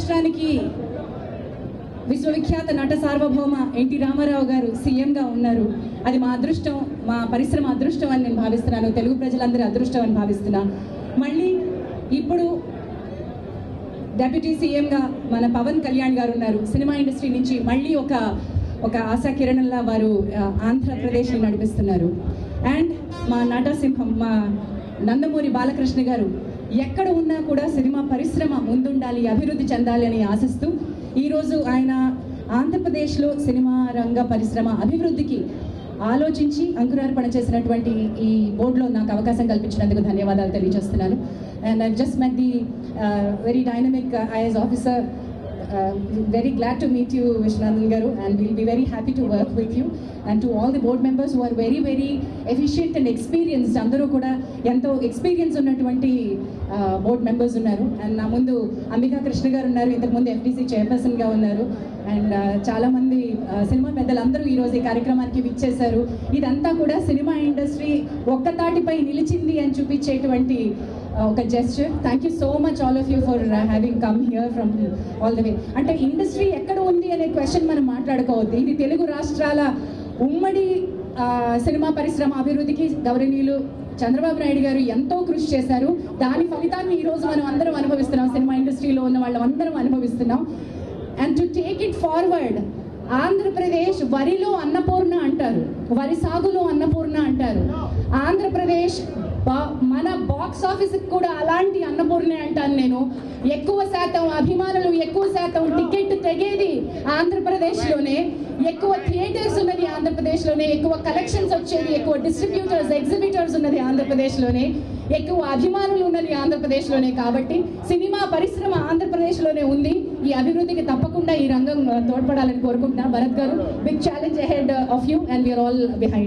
రాష్ట్రానికి విశ్వవిఖ్యాత నట సార్వభౌమ ఎన్టీ రామారావు గారు సీఎంగా ఉన్నారు. అది మా అదృష్టం, మా పరిశ్రమ అదృష్టం అని నేను భావిస్తున్నాను, తెలుగు ప్రజలందరి అదృష్టం అని భావిస్తున్నా. మళ్ళీ ఇప్పుడు డెప్యూటీ సీఎంగా మన పవన్ కళ్యాణ్ గారు ఉన్నారు. సినిమా ఇండస్ట్రీ నుంచి మళ్ళీ ఒక ఆశా కిరణంలా వారు ఆంధ్రప్రదేశ్ని నడిపిస్తున్నారు. అండ్ మా నటసింహం మా నందమూరి బాలకృష్ణ గారు ఎక్కడ ఉన్నా కూడా సినిమా పరిశ్రమ ముందుండాలి, అభివృద్ధి చెందాలి అని ఆశిస్తూ ఈరోజు ఆయన ఆంధ్రప్రదేశ్లో సినిమా రంగ పరిశ్రమ అభివృద్ధికి ఆలోచించి అంకురార్పణ చేసినటువంటి ఈ బోర్డులో నాకు అవకాశం కల్పించినందుకు ధన్యవాదాలు తెలియజేస్తున్నాను. And I just met the very dynamic IAS officer. Very glad to meet you, Viswanathan Garu, and we'll be very happy to work with you. And to all the board members who are very, very efficient and experienced, అందరూ కూడా ఎంతో experience ఉన్నటువంటి board members ఉన్నారు. And నా ముందు అంబికా కృష్ణ గారు ఉన్నారు, ఇంతకుముందు FDC చైర్పర్సన్గా ఉన్నారు. అండ్ చాలామంది సినిమా పెద్దలందరూ ఈరోజు ఈ కార్యక్రమానికి విచ్చేశారు. ఇదంతా కూడా సినిమా ఇండస్ట్రీ ఒక్కతాటిపై నిలిచింది అని చూపించేటువంటి ఒక gesture. Thank you so much all of you for having come here from all the way. అంటే ఇండస్ట్రీ ఎక్కడ ఉంది అనే క్వశ్చన్ మనం మాట్లాడుకోవద్దు. ఇది తెలుగు రాష్ట్రాల ఉమ్మడి సినిమా పరిశ్రమ అభివృద్ధికి గౌరవనీయులు చంద్రబాబు నాయుడు గారు ఎంతో కృషి చేశారు. దాని ఫలితాన్ని ఈరోజు మనం అందరం అనుభవిస్తున్నాం, సినిమా ఇండస్ట్రీలో ఉన్న వాళ్ళం అందరం అనుభవిస్తున్నాం. And to take it forward, Andhra Pradesh వరిలో అన్నపూర్ణ అంటారు, వరి సాగులో అన్నపూర్ణ అంటారు. ఆంధ్రప్రదేశ్ మన బాక్స్ ఆఫీస్కి కూడా అలాంటి అన్నపూర్ణ అంటాను నేను. ఎక్కువ శాతం అభిమానులు, ఎక్కువ శాతం టికెట్ తెగేది ఆంధ్రప్రదేశ్లోనే, ఎక్కువ థియేటర్స్ ఉన్నది ఆంధ్రప్రదేశ్లోనే, ఎక్కువ కలెక్షన్స్ వచ్చేది, ఎక్కువ డిస్ట్రిబ్యూటర్స్ ఎగ్జిబిటర్స్ ఉన్నది ఆంధ్రప్రదేశ్లోనే, ఎక్కువ అభిమానులు ఉన్నది ఆంధ్రప్రదేశ్లోనే. కాబట్టి సినిమా పరిశ్రమ ఆంధ్రప్రదేశ్లోనే ఉంది. ఈ అభివృద్ధికి తప్పకుండా ఈ రంగం తోడ్పడాలని కోరుకుంటున్నా. భరత్ గారు, big challenge ahead of you and we are all behind you.